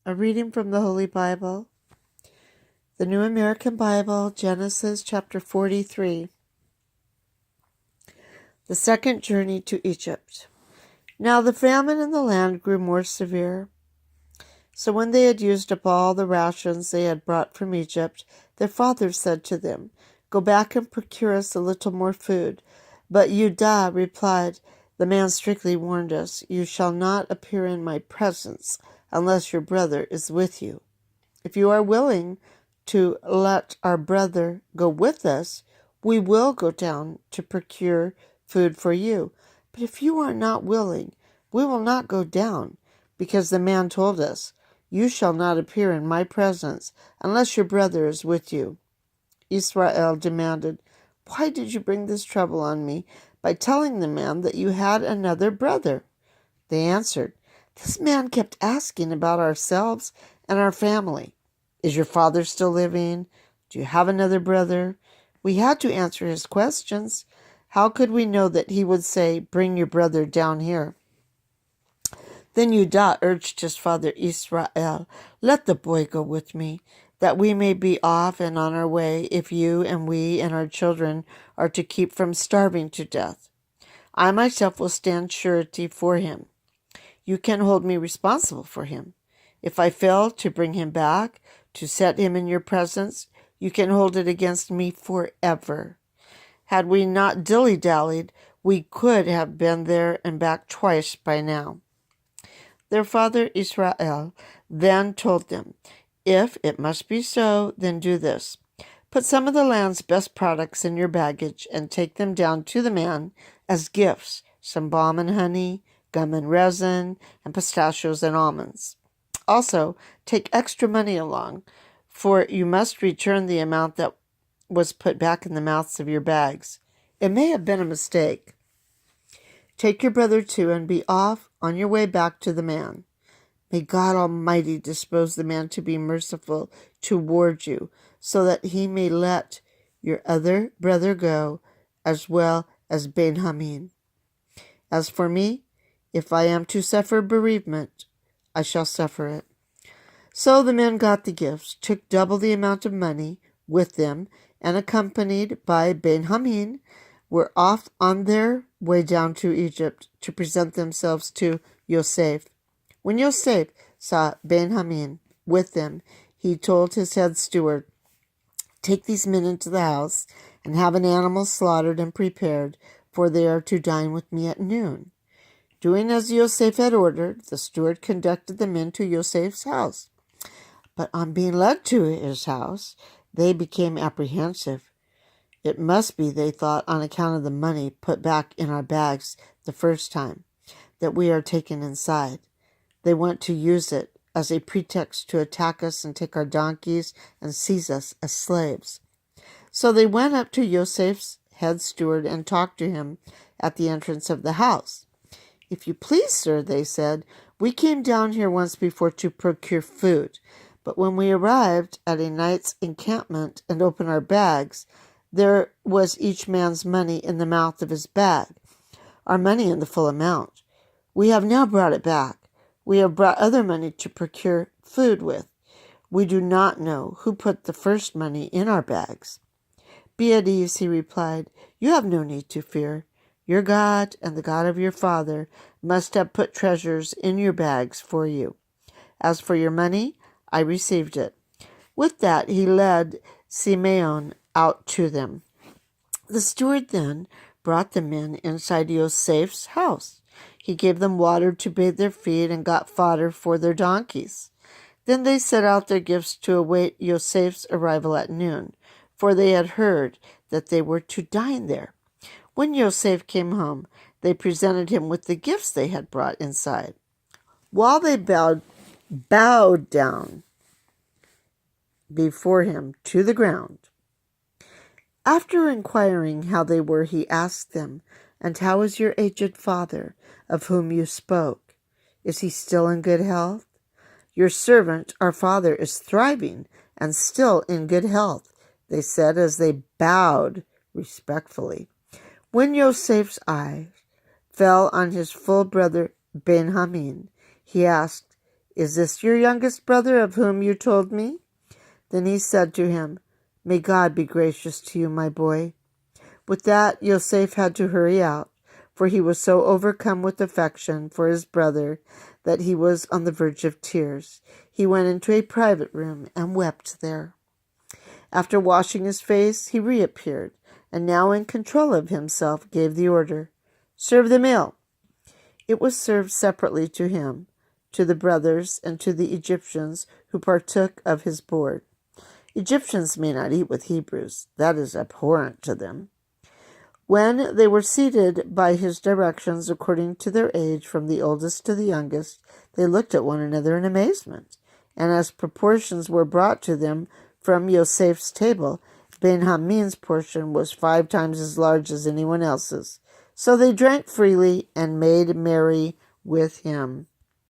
A reading from the Holy Bible, the New American Bible, Genesis chapter 43. The second journey to Egypt. Now the famine in the land grew more severe. So when they had used up all the rations they had brought from Egypt, their father said to them, "Go back and procure us a little more food." But Judah replied, "The man strictly warned us, 'You shall not appear in my presence unless your brother is with you.' If you are willing to let our brother go with us, we will go down to procure food for you. But if you are not willing, we will not go down, because the man told us, 'You shall not appear in my presence unless your brother is with you.'" Israel demanded, "Why did you bring this trouble on me by telling the man that you had another brother?" They answered, "This man kept asking about ourselves and our family. 'Is your father still living? Do you have another brother?' We had to answer his questions. How could we know that he would say, 'Bring your brother down here'?" Then Judah urged his father Israel, "Let the boy go with me, that we may be off and on our way if you and we and our children are to keep from starving to death. I myself will stand surety for him. You can hold me responsible for him. If I fail to bring him back, to set him in your presence, you can hold it against me forever." Had we not dilly-dallied, we could have been there and back twice by now. Their father Israel then told them, "If it must be so, then do this. Put some of the land's best products in your baggage and take them down to the man as gifts, some balm and honey, gum and resin, and pistachios and almonds. Also, take extra money along, for you must return the amount that was put back in the mouths of your bags. It may have been a mistake. Take your brother too and be off on your way back to the man. May God Almighty dispose the man to be merciful toward you, so that he may let your other brother go, as well as Benjamin. As for me, if I am to suffer bereavement, I shall suffer it." So the men got the gifts, took double the amount of money with them, and accompanied by Benjamin, were off on their way down to Egypt to present themselves to Yosef. When Yosef saw Benjamin with them, he told his head steward, "Take these men into the house and have an animal slaughtered and prepared, for they are to dine with me at noon." Doing as Yosef had ordered, the steward conducted the men to Yosef's house. But on being led to his house, they became apprehensive. It must be, they thought, on account of the money put back in our bags the first time, that we are taken inside. They want to use it as a pretext to attack us and take our donkeys and seize us as slaves. So they went up to Yosef's head steward and talked to him at the entrance of the house. "If you please, sir," they said, "we came down here once before to procure food, but when we arrived at a night's encampment and opened our bags, there was each man's money in the mouth of his bag, our money in the full amount. We have now brought it back. We have brought other money to procure food with. We do not know who put the first money in our bags." "Be at ease," he replied. "You have no need to fear. Your God and the God of your father must have put treasures in your bags for you. As for your money, I received it." With that, he led Simeon out to them. The steward then brought the men inside Yosef's house. He gave them water to bathe their feet and got fodder for their donkeys. Then they set out their gifts to await Yosef's arrival at noon, for they had heard that they were to dine there. When Yosef came home, they presented him with the gifts they had brought inside, while they bowed down before him to the ground. After inquiring how they were, he asked them, "And how is your aged father, of whom you spoke? Is he still in good health?" "Your servant, our father, is thriving and still in good health," they said as they bowed respectfully. When Yosef's eyes fell on his full brother Benjamin, he asked, Is this your youngest brother of whom you told me? Then he said to him, May God be gracious to you, my boy. With that, Yosef had to hurry out, for he was so overcome with affection for his brother that he was on the verge of tears. He went into a private room and wept there. After washing his face, he reappeared, and now in control of himself gave the order, Serve the meal. It was served separately to him, to the brothers, and to the Egyptians who partook of his board. Egyptians may not eat with Hebrews. That is abhorrent to them. When they were seated by his directions according to their age, from the oldest to the youngest, they looked at one another in amazement. And as proportions were brought to them from Yosef's table, Benjamin's portion was 5 times as large as anyone else's. So they drank freely and made merry with him.